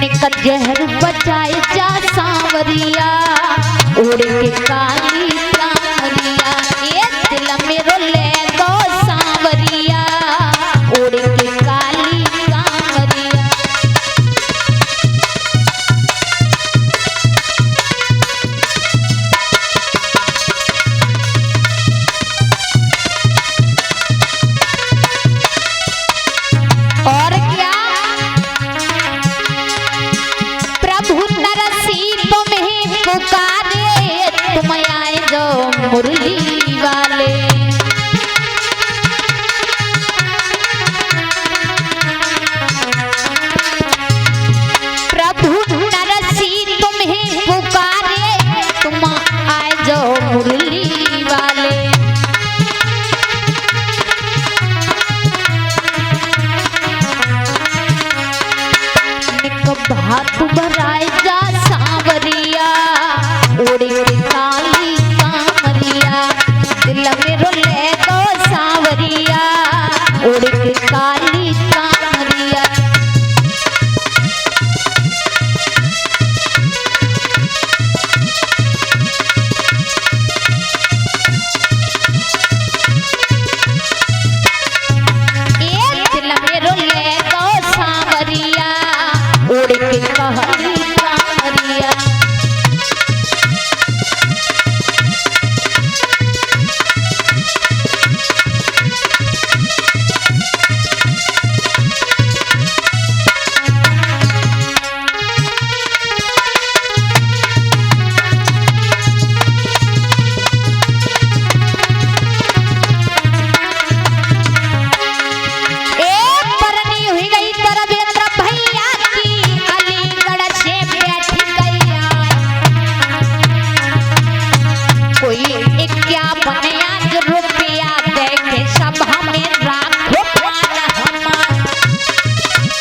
निकट जहर बचाए जा सांवरिया उड़ के काली कांवरिया ये दिल मेरो ले दो सांवरिया उड़ के काली कांवरिया। और क्या प्रभु नरसिंह तुम्हें पुकारे तुम आए जो मुरली वाले। प्रभु नरसिंह तुम्हें पुकारे तुम आए जो मुरली वाले। भात भराए जा सांवरिया उड़ के काली कांवरिया दिल मेरो ले दो सांवरिया उड़ के काली कांवरिया। दिल मेरो ले दो सांवरिया उड़ के काली